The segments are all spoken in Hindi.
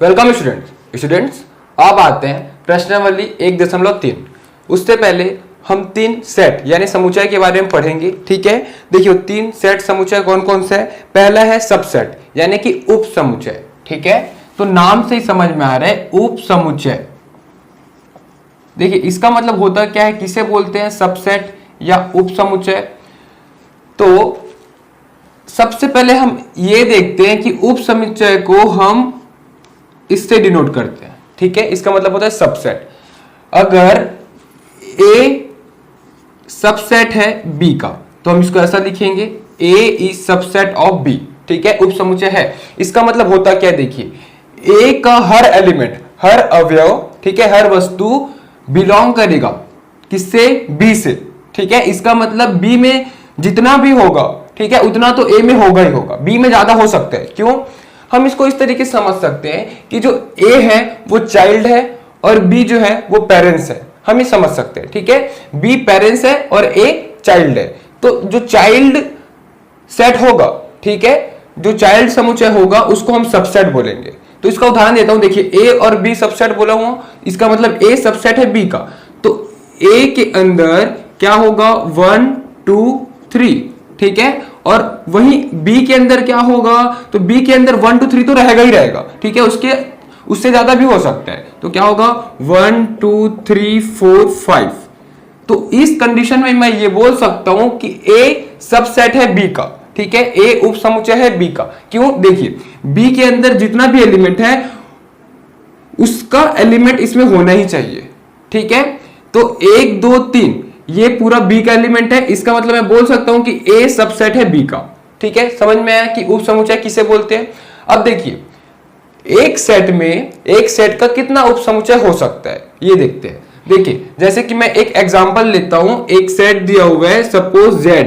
वेलकम स्टूडेंट्स अब आते हैं प्रश्नावली 1.3। उससे पहले हम तीन सेट यानी समुच्चय के बारे में पढ़ेंगे। ठीक है, देखिए तीन सेट समुच्चय कौन कौन से है। पहला है सबसेट यानी कि उप समुच्चय। ठीक है, तो नाम से ही समझ में आ रहा है उप समुच्चय। देखिए इसका मतलब होता क्या है, किसे बोलते हैं, सबसेट या उप समुच्चय। तो सबसे पहले हम ये देखते हैं कि उप समुच्चय को हम इससे डिनोट करते हैं। ठीक है, इसका मतलब होता है सबसेट। अगर A सबसेट है B का तो हम इसको ऐसा लिखेंगे, A is subset of B। ठीक है, उप समुच्चय है। इसका मतलब होता क्या है, देखिए A का हर एलिमेंट, हर अवयव, ठीक है, हर वस्तु बिलोंग करेगा किससे, B से। ठीक है, इसका मतलब B में जितना भी होगा, ठीक है, उतना तो A में होगा ही होगा, B में ज्यादा हो सकता है। क्यों, हम इसको इस तरीके से समझ सकते हैं कि जो A है वो चाइल्ड है और B जो है वो पेरेंट्स है। हम ये समझ सकते हैं। ठीक है, B पेरेंट्स है और A चाइल्ड है। तो जो चाइल्ड सेट होगा, ठीक है, जो चाइल्ड समुच्चय होगा उसको हम सबसेट बोलेंगे। तो इसका उदाहरण देता हूं, देखिए A और B सबसेट बोला हूं, इसका मतलब A सबसेट है B का। तो A के अंदर क्या होगा, 1 2 3, ठीक है, और वहीं B के अंदर क्या होगा, तो B के अंदर 1 2 3 तो रहेगा ही रहेगा। ठीक है, उससे ज्यादा भी हो सकता है। तो क्या होगा, 1 2 3 4 5। तो इस कंडीशन में मैं ये बोल सकता हूं कि A सबसेट है B का। ठीक है, A उप समुच्चय है B का। क्यों, देखिए B के अंदर जितना भी एलिमेंट है उसका एलिमेंट इसमें होना ही चाहिए। ठीक है, तो 1 2 3 ये पूरा B का एलिमेंट है। इसका मतलब मैं बोल सकता हूं कि A सबसेट है B का। ठीक है, समझ में आया कि उप समुच्चय किसे बोलते हैं। अब देखिए एक सेट में एक सेट का कितना उप समुच्चय हो सकता है, ये देखते हैं। देखिए जैसे कि मैं एक एग्जांपल लेता हूं, एक सेट दिया हुआ है सपोज Z।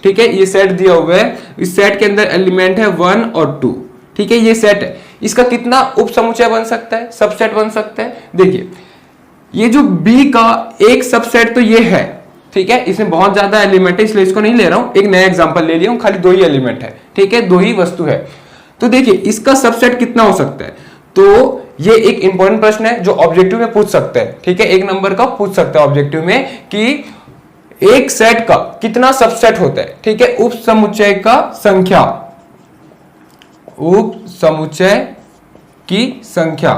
ठीक है, ये सेट दिया हुआ है, इस सेट के अंदर एलिमेंट है 1 और 2। ठीक है, ये सेट है, इसका कितना उप समुच्चय बन सकता है, सबसेट बन सकता है। देखिए ये जो B का एक सबसेट तो ये है, ठीक है, इसमें बहुत ज्यादा एलिमेंट है इसलिए इसको नहीं ले रहा हूं, एक नया एग्जांपल ले लिया हूं, खाली 2 ही एलिमेंट है। ठीक है, 2 ही वस्तु है। तो देखिए इसका सबसेट कितना हो सकता है। तो ये एक इंपॉर्टेंट प्रश्न है जो ऑब्जेक्टिव में पूछ सकते हैं। ठीक है, 1 नंबर का पूछ सकता है ऑब्जेक्टिव में कि एक सेट का कितना सबसेट होता है। ठीक है, उप समुच्चय का संख्या, उप समुच्चय की संख्या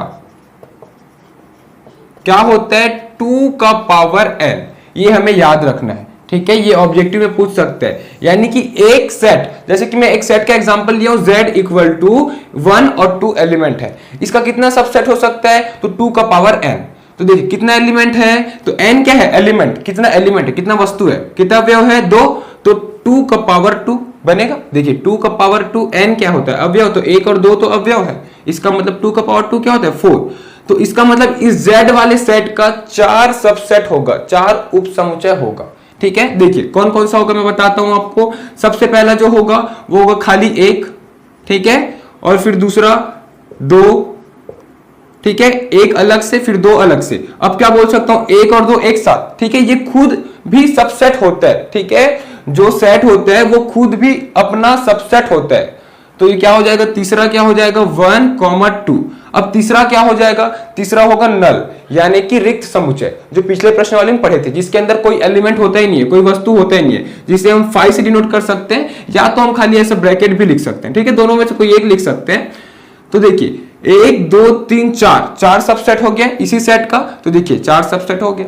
क्या होता है, 2 का पावर n। ये हमें याद रखना है। ठीक है, ये ऑब्जेक्टिव में पूछ सकते हैं। यानी कि एक सेट, जैसे कि मैं एक सेट का एग्जांपल लिया हूं, Z इक्वल टू 1 और 2 एलिमेंट है, इसका कितना सबसेट हो सकता है, तो 2 का पावर n। तो देखिए कितना एलिमेंट है, तो n क्या है, एलिमेंट, कितना एलिमेंट है, कितना वस्तु है, कितना अवयव है, 2, तो 2 का पावर 2 बनेगा। देखिए 2 का पावर 2, n क्या होता है, अवयव, तो 1 और 2 तो अवयव है, इसका मतलब 2 का पावर 2 क्या होता है, 4। तो इसका मतलब इस Z वाले सेट का 4 सबसेट होगा, 4 उप समुच्चय होगा। ठीक है, देखिए कौन कौन सा होगा मैं बताता हूं आपको। सबसे पहला जो होगा वो होगा खाली 1, ठीक है, और फिर दूसरा 2, ठीक है, 1 अलग से फिर 2 अलग से। अब क्या बोल सकता हूं, 1 और 2 एक साथ। ठीक है, ये खुद भी सबसेट होता है। ठीक है, जो सेट होता है वो खुद भी अपना सबसेट होता है। तो ये क्या हो जाएगा, तीसरा क्या हो जाएगा, 1, 2। अब तीसरा क्या हो जाएगा, तीसरा होगा नल यानी कि रिक्त समुच्चय, जो पिछले प्रश्न वाले में पढ़े थे, जिसके अंदर कोई एलिमेंट होता ही नहीं है, कोई वस्तु होता ही नहीं है, जिसे हम 5 से डिनोट कर सकते हैं, या तो हम खाली ऐसे ब्रैकेट भी लिख सकते हैं। ठीक है, दोनों में से कोई एक लिख सकते हैं। तो देखिए 1 2 3 4 सबसेट हो गया इसी सेट का। तो देखिए 4 सबसेट हो गया।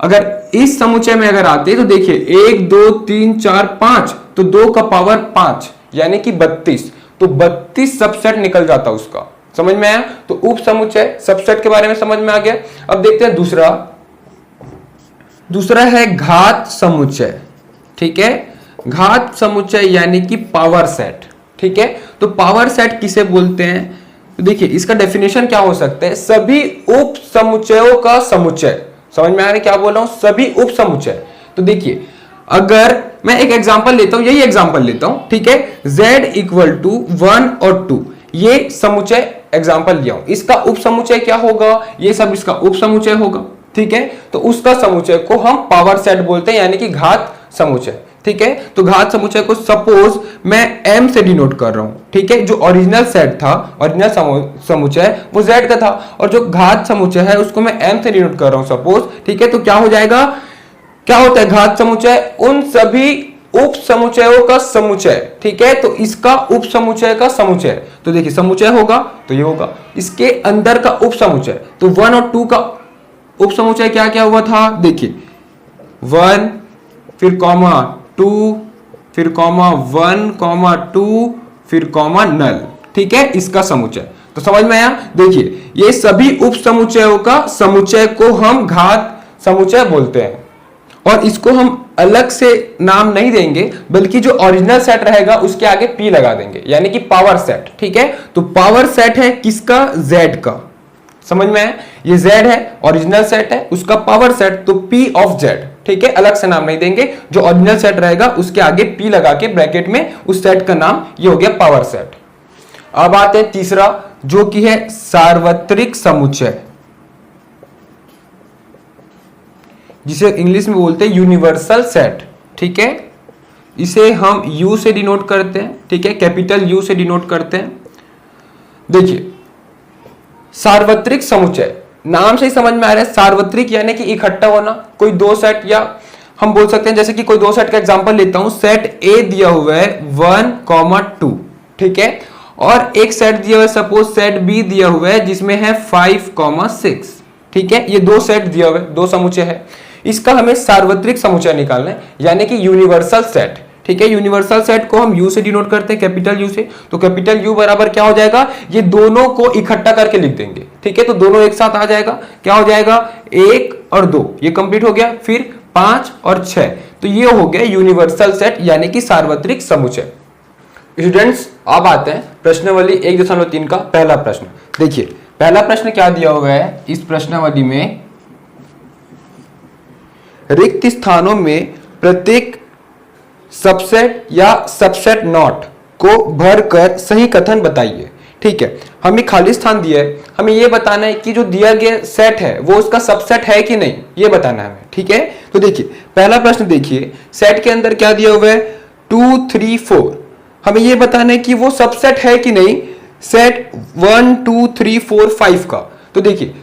अगर इस समुच्चय में अगर आते तो देखिए 1 2 3 4 5, तो 2 का पावर 5 यानी कि 32। तो 32 सबसेट निकल जाता उसका। समझ में आया। तो उप समुच्चय सबसेट के बारे में समझ में आ गया। अब देखते हैं दूसरा है घात समुच्चय। ठीक है, घात समुच्चय यानी कि पावर सेट। ठीक है, तो पावर सेट किसे बोलते हैं, तो देखिए इसका डेफिनेशन क्या हो सकता है, सभी उप समुच्चयों का समुच्चय। समझ में आ रहा है क्या बोल रहा हूं, सभी उप समुच्चय। तो देखिए अगर मैं एक एग्जांपल लेता हूं, यही एग्जांपल लेता हूं, ठीक है, Z इक्वल टू 1 और 2, ये समुच्चय एग्जांपल लिया हूं, इसका उप समुच्चय क्या होगा, ये सब इसका उप समुच्चय होगा। ठीक है, तो उसका समुच्चय को हम पावर सेट बोलते हैं यानी कि घात समुच्चय। ठीक है। तो घात समुच्चय को सपोज मैं m से डिनोट कर रहा हूं, ठीक है। जो ओरिजिनल सेट था, ओरिजिनल समुच्चय वो z का था, और जो घात समुच्चय है उसको मैं m से डिनोट कर रहा हूं सपोज, ठीक है। तो क्या हो जाएगा, क्या होता है घात समुच्चय, उन सभी उप समुच्चयों का समुच्चय, ठीक है। तो इसका उप समुच्चय का समुच्चय, तो देखिए समुच्चय होगा तो ये होगा, इसके अंदर का उप समुच्चय, तो 1 और 2 का उप समुच्चय क्या क्या हुआ था, देखिए 1 फिर कॉमा 2 फिर कॉमा 1 कॉमा 2 फिर कॉमा नल, ठीक है, इसका समुच्चय। तो समझ में आया। देखिए ये सभी उप समुच्चयों का समुच्चय को हम घात समुच्चय बोलते हैं, और इसको हम अलग से नाम नहीं देंगे, बल्कि जो ओरिजिनल सेट रहेगा उसके आगे p लगा देंगे, यानी कि पावर सेट, ठीक है। तो पावर सेट है किसका, z का, समझ में है। ये z है, ओरिजिनल सेट है, उसका पावर सेट, तो p ऑफ z, ठीक है, अलग से नाम नहीं देंगे। जो ओरिजिनल सेट रहेगा उसके आगे p लगा के ब्रैकेट में उस सेट का नाम ये हो गया पावर सेट। अब आते हैं तीसरा, जो कि है सार्वत्रिक समुच्चय, जिसे इंग्लिश में बोलते हैं यूनिवर्सल सेट, ठीक है। इसे हम U से डिनोट करते हैं, ठीक है, कैपिटल U से डिनोट करते हैं। देखिए सार्वत्रिक समुच्चय, नाम से ही समझ में आ रहा है, सार्वत्रिक यानी कि इकट्ठा होना, कोई दो सेट, या हम बोल सकते हैं जैसे कि कोई दो सेट का एग्जांपल लेता हूं, सेट A दिया हुआ है 1,2, ठीक है, और एक सेट दिया हुआ है सपोज सेट B दिया हुआ है जिसमें है 5,6, ठीक है। ये दो सेट दिया हुआ है, दो समुच्चय है, इसका हमें सार्वत्रिक समुच्चय निकालना है, यानी कि यूनिवर्सल सेट, ठीक है। यूनिवर्सल सेट को हम U से डिनोट करते हैं, कैपिटल U से, तो कैपिटल U बराबर क्या हो जाएगा, ये दोनों को इकट्ठा करके लिख देंगे, ठीक है। तो दोनों एक साथ आ जाएगा, क्या हो जाएगा 1 और 2, ये कंप्लीट हो गया, फिर 5 और 6, तो ये हो गया यूनिवर्सल सेट यानी कि सार्वत्रिक समुच्चय। स्टूडेंट्स अब आते हैं प्रश्नावली 1.3 का पहला प्रश्न। देखिए पहला प्रश्न क्या दिया हुआ है इस प्रश्नावली में, रिक्त स्थानों में प्रत्येक सबसेट या सबसेट नॉट को भरकर सही कथन बताइए, ठीक है। हमें खाली स्थान दिया है, हमें यह बताना है कि जो दिया गया सेट है वो उसका सबसेट है कि नहीं, ये बताना है हमें, ठीक है। तो देखिए पहला प्रश्न, देखिए सेट के अंदर क्या दिया हुआ है 2 3 4, हमें यह बताना है कि वो सबसेट है कि नहीं सेट 1 2 3 4 5 का। तो देखिए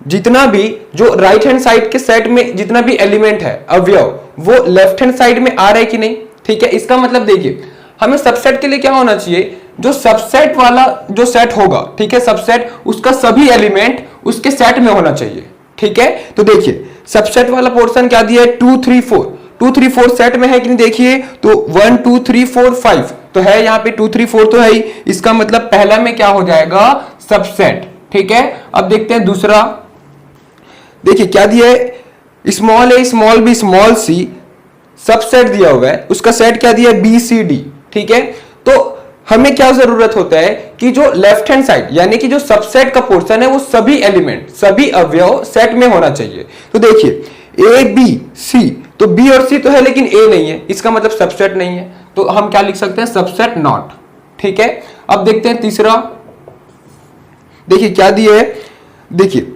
जितना भी जो राइट हैंड साइड के सेट में जितना भी एलिमेंट है अवयव, वो लेफ्ट हैंड साइड में आ रहा है कि नहीं, ठीक है। इसका मतलब देखिए हमें सबसेट के लिए क्या होना चाहिए, जो सबसेट वाला जो सेट होगा, ठीक है, सबसेट उसका सभी एलिमेंट उसके सेट में होना चाहिए, ठीक है। तो देखिए सबसेट वाला पोर्शन क्या दिया है 2 3 4, 2 3 4 सेट में है कि नहीं, देखिए तो 1 2 3 4 5 तो है, यहाँ पे 2 3 4 तो है ही, इसका मतलब पहला में क्या हो जाएगा सबसेट, ठीक है। अब देखते हैं दूसरा, देखिए क्या दिया है स्मॉल ए small B small C, subset दिया हुआ है, उसका सेट क्या दिया है बी सी डी, ठीक है। तो हमें क्या जरूरत होता है कि जो लेफ्ट हैंड साइड यानी कि जो सबसेट का पोर्शन है वो सभी एलिमेंट सभी अवयव सेट में होना चाहिए। तो देखिए ए बी सी, तो बी और सी तो है लेकिन ए नहीं है, इसका मतलब सबसेट नहीं है, तो हम क्या लिख सकते हैं सबसेट नॉट, ठीक है। अब देखते हैं तीसरा, देखिए क्या दिया है, देखिए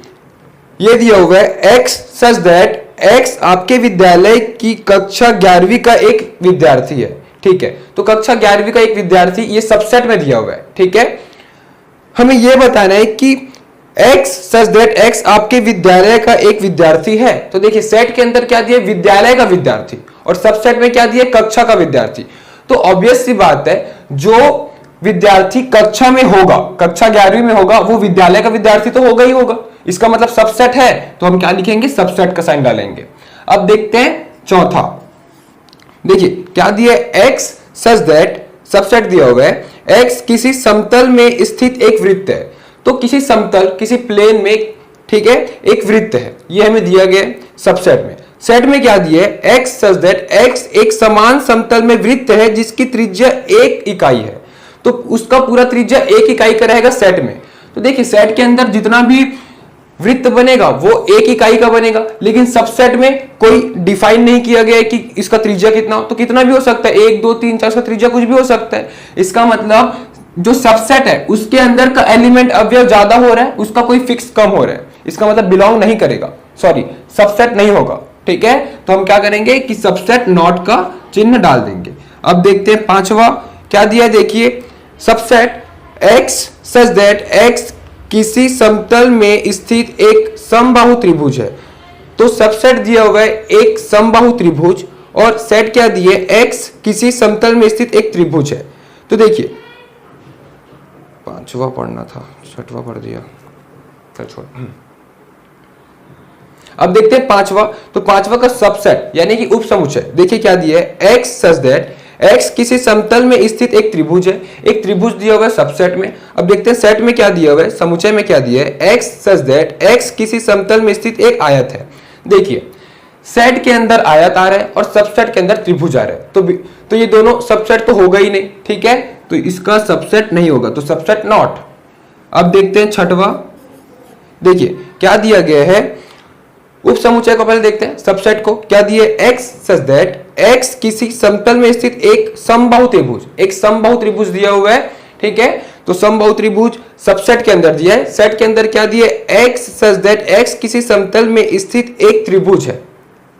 ये दिया हुआ है x सच दैट x आपके विद्यालय की कक्षा 11वीं का एक विद्यार्थी है, ठीक है। तो कक्षा 11वीं का एक विद्यार्थी ये सबसेट में दिया हुआ है, ठीक है। हमें यह बताना है कि x सच दैट x आपके विद्यालय का एक विद्यार्थी है। तो देखिए सेट के अंदर क्या दिया विद्यालय का विद्यार्थी, और सबसेट में क्या दिया कक्षा का विद्यार्थी। तो ऑब्वियस सी बात है जो विद्यार्थी कक्षा में होगा, कक्षा 11वीं में होगा, वो विद्यालय का विद्यार्थी तो होगा ही होगा, इसका मतलब सबसेट है, तो हम क्या लिखेंगे सबसेट का साइन डालेंगे। अब देखते हैं चौथा, देखिए क्या दिया x सच दैट, सबसेट दिया हुआ है x किसी समतल में स्थित एक वृत्त है। तो किसी समतल किसी प्लेन में, ठीक है, एक वृत्त है, ये हमें दिया गया सबसेट में। सेट में क्या दिया है x सच दैट x एक समान समतल में वृत्त है जिसकी त्रिज्या 1 इकाई है, तो उसका पूरा त्रिज्या 1 इकाई का रहेगा सेट में। तो देखिए सेट के अंदर जितना भी वृत्त बनेगा वो 1 इकाई का बनेगा, लेकिन सबसेट में कोई डिफाइन नहीं किया गया है कि इसका त्रिज्या कितना हो, तो कितना भी हो सकता है 1 2 3 4 का त्रिज्या कुछ भी हो सकता है। इसका मतलब जो सबसेट है उसके अंदर का एलिमेंट अवयव ज्यादा हो रहा है, उसका कोई फिक्स कम हो रहा है, इसका मतलब बिलोंग नहीं करेगा, सॉरी सबसेट नहीं होगा, ठीक है, तो हम क्या करेंगे कि सबसेट नॉट का चिन्ह डाल देंगे। अब देखते हैं पांचवा क्या दिया है, देखिए subset x such that x किसी समतल में स्थित एक समबाहु त्रिभुज है। तो सबसेट दिया हुआ है एक समबाहु त्रिभुज और सेट क्या दिए, x किसी समतल में स्थित एक त्रिभुज है। तो देखिए पांचवा पढ़ना था, छठवा पढ़ दिया, चल छोड़। अब देखते हैं पांचवा, तो पांचवा का सबसेट यानी कि उप समुच्चय देखिए क्या दिया है, x सच दैट x किसी समतल में स्थित एक त्रिभुज है। एक त्रिभुज दिया हुआ है सबसेट में। अब देखते हैं सेट में क्या दिया हुआ है, समुच्चय में क्या दिया है, x सच दैट x किसी समतल में स्थित एक आयत है। देखिए सेट के अंदर आयत आ रहा है और सबसेट के अंदर त्रिभुज आ रहा है, तो ये दोनों सबसेट तो होगा ही नहीं, ठीक है, तो इसका सबसेट नहीं होगा, तो सबसेट नॉट। अब देखते हैं छठवा, देखिए क्या दिया गया है, उप समुच्चय को पहले देखते हैं, सबसेट को क्या दिए, x सच दैट x किसी समतल में स्थित एक समबाहु त्रिभुज, एक समबाहु त्रिभुज दिया हुआ है, ठीक है, तो समबाहु त्रिभुज सबसेट के अंदर दिया है। सेट के अंदर क्या दिए, x सच दैट x किसी समतल में स्थित एक त्रिभुज है,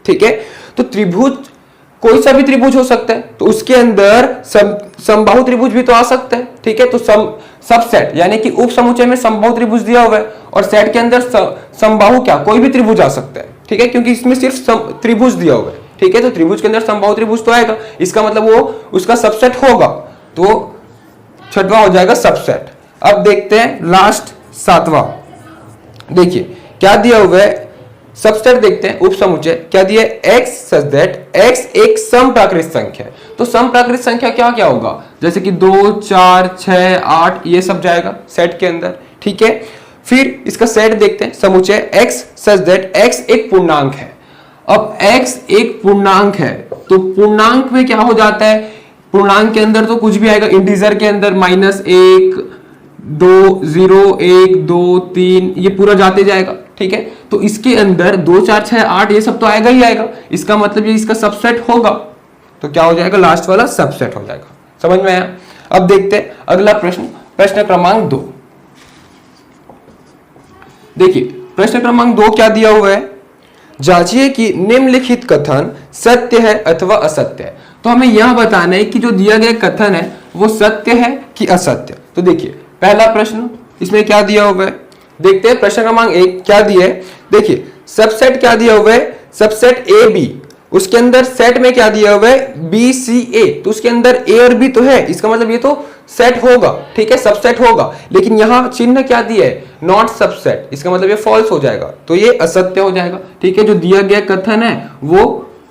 ठीक है, तो त्रिभुज कोई सा भी त्रिभुज हो सकता है, तो उसके अंदर समबाहु त्रिभुज भी तो आ सकता है, ठीक है, तो सबसेट यानी कि उप समुच्चय में समबाहु त्रिभुज दिया हुआ है और सेट के अंदर समबाहु क्या कोई भी त्रिभुज आ सकता है, ठीक है, क्योंकि इसमें सिर्फ त्रिभुज दिया हुआ है, ठीक है, तो त्रिभुज के अंदर समबाहु त्रिभुज तो आएगा, इसका मतलब वो उसका सबसेट होगा, तो छठवां हो जाएगा सबसेट। अब देखते हैं लास्ट सातवां, देखिए क्या दिया हुआ है, सबसेट देखते हैं, उप समुच्चय क्या दिया है, x सच दैट x एक समप्राकृत संख्या है। तो समप्राकृत संख्या क्या क्या होगा, जैसे कि 2 4 6 8 ये सब जाएगा सेट के अंदर, ठीक है। फिर इसका सेट देखते हैं, समुच्चय x सच दैट x एक पूर्णांक है। अब x एक पूर्णांक है तो पूर्णांक में क्या हो जाता है, पूर्णांक के अंदर तो कुछ भी आएगा, इंटीजर के अंदर -1 2 0 1 2 3 ये पूरा जाते जाएगा, ठीक है, तो इसके अंदर 2 4 6 8 ये सब तो आएगा ही आएगा, इसका मतलब ये इसका सबसेट होगा, तो क्या हो जाएगा, लास्ट वाला सबसेट हो जाएगा। समझ में आया। अब देखते हैं अगला प्रश्न, प्रश्न क्रमांक 2। देखिए प्रश्न क्रमांक 2 क्या दिया हुआ है, जांचिए कि निम्नलिखित कथन सत्य है अथवा असत्य है। तो हमें यह बताना है कि जो दिया गया कथन है वो सत्य है कि असत्य। तो देखिए पहला प्रश्न, इसमें क्या दिया हुआ है, देखते हैं प्रश्न क्रमांक 1 क्या दिया है, देखिए सबसेट क्या दिया हुआ है, सबसेट ए बी, उसके अंदर सेट में क्या दिया हुआ है, बी सी ए, तो उसके अंदर ए और बी तो है, इसका मतलब ये तो सेट होगा, ठीक है, सबसेट होगा, लेकिन यहां चिन्ह क्या दिया है, नॉट सबसेट, इसका मतलब ये फॉल्स हो जाएगा, तो ये असत्य हो जाएगा, ठीक है, जो दिया गया कथन है वो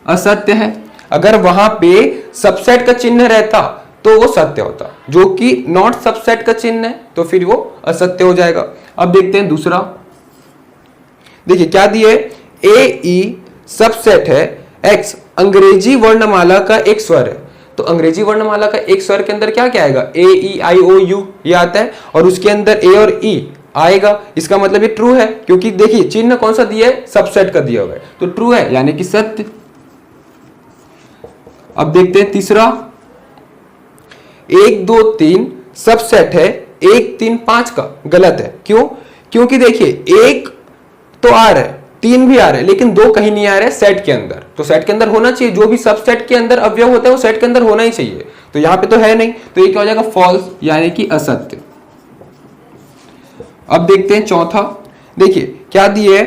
असत्य है। अगर वहां पे सबसेट का चिन्ह रहता तो वो सत्य होता, जो कि नॉट सबसेट का चिन्ह है तो फिर वो असत्य हो जाएगा। अब देखते हैं दूसरा, देखिए क्या दिए, ए ई सबसेट है, एक्स अंग्रेजी वर्णमाला का एक स्वर है। तो अंग्रेजी वर्णमाला का एक स्वर के अंदर क्या क्या आएगा, ए ई आई ओ यू ये आता है, और उसके अंदर ए और ई आएगा, इसका मतलब ये ट्रू है, क्योंकि देखिए चिन्ह कौन सा दिया है, सबसेट का दिया हुआ है, तो ट्रू है यानी कि सत्य। अब देखते हैं तीसरा, 1 2 3 सबसेट है 1 3 5 का, गलत है, क्यों, क्योंकि देखिए 1 तो आ रहा है, 3 भी आ रहा है, लेकिन 2 कहीं नहीं आ रहा है सेट के अंदर, तो सेट के अंदर होना चाहिए, जो भी सबसेट के अंदर अवयव होता है वो सेट के अंदर होना ही चाहिए, तो यहां पे तो है नहीं, तो ये क्या हो जाएगा, फॉल्स यानी कि असत्य। अब देखते हैं चौथा, देखिए क्या दिए,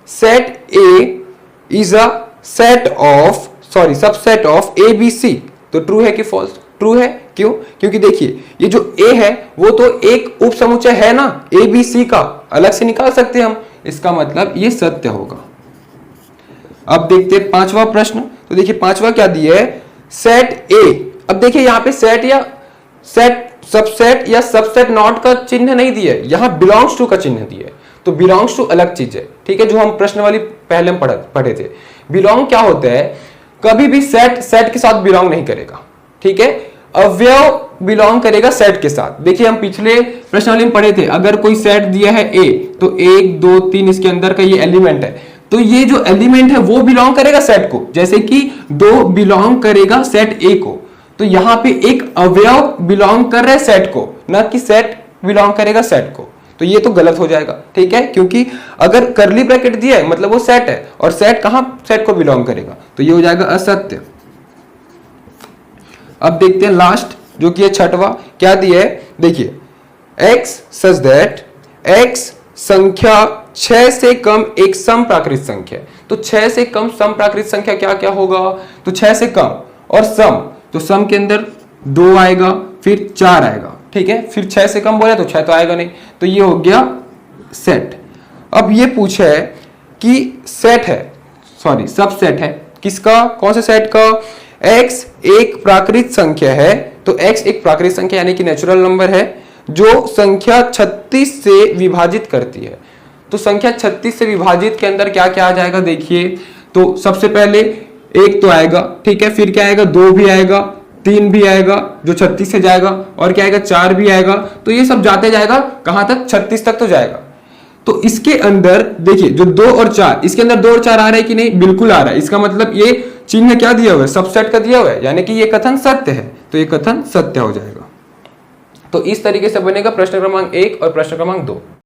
set A is a set of subset of A B C, तो ट्रू है कि फॉल्स, ट्रू है, क्यों, क्योंकि देखिए ये जो ए है वो तो एक उप समुच्चय है ना, ए बी सी का अलग से निकाल सकते हैं हम, इसका मतलब ये सत्य होगा। अब देखते हैं पांचवा प्रश्न, तो देखिए पांचवा क्या दिया है, सेट ए, अब देखिए यहां पे सेट या सेट सबसेट या सबसेट नॉट का चिन्ह नहीं दिया है, यहां बिलोंग्स टू का चिन्ह दिया है, तो बिलोंग्स टू अलग चीज है, ठीक है, जो हम प्रश्न वाली पहले हम पढ़े थे। बिलोंग क्या होता है, कभी भी सेट के साथ बिलोंग नहीं करेगा, ठीक है, अवयव बिलोंग करेगा सेट के साथ। देखिए हम पिछले प्रश्नावली में पढ़े थे, अगर कोई सेट दिया है ए, तो 1 2 3 इसके अंदर का ये एलिमेंट है, तो ये जो एलिमेंट है वो बिलोंग करेगा सेट को, जैसे कि 2 बिलोंग करेगा सेट ए को, तो यहां पे एक अवयव बिलोंग कर रहा है सेट को, ना कि सेट बिलोंग करेगा सेट को, तो ये तो गलत हो जाएगा, ठीक है, क्योंकि अगर करली ब्रैकेट दिया है मतलब वो सेट है, और सेट कहां सेट को बिलोंग करेगा, तो ये हो जाएगा असत्य। अब देखते हैं लास्ट जो कि है छठवा, क्या दिया है, देखिए x सच दैट x संख्या 6 से कम एक सम प्राकृत संख्या है। तो 6 से कम सम प्राकृत संख्या क्या क्या होगा, तो 6 से कम और सम, तो सम के अंदर 2 आएगा फिर 4 आएगा, ठीक है, फिर 6 से कम बोले तो 6 तो आएगा नहीं, तो ये हो गया सेट। अब ये पूछा है कि सेट है, सॉरी सबसेट है, किसका, कौन से सेट का, x एक प्राकृत संख्या है, तो x एक प्राकृत संख्या यानी कि नेचुरल नंबर है जो संख्या 36 से विभाजित करती है। तो संख्या 36 से विभाजित के अंदर क्या क्या आ जाएगा, देखिए, तो सबसे पहले 1 तो आएगा, ठीक है, फिर क्या आएगा, 2 भी आएगा, 3 भी आएगा जो 36 से जाएगा, और क्या आएगा, 4 भी आएगा, तो ये सब जाते जाएगा कहां तक, 36 तक तो जाएगा। तो इसके अंदर देखिए जो 2 और 4, इसके अंदर 2 और 4 आ रहा है कि नहीं, बिल्कुल आ रहा है, इसका मतलब ये चिन्ह क्या दिया हुआ है, सबसेट का दिया हुआ है, यानी कि ये कथन सत्य है, तो ये कथन सत्य हो जाएगा। तो इस तरीके से बनेगा प्रश्न क्रमांक 1 और प्रश्न क्रमांक 2।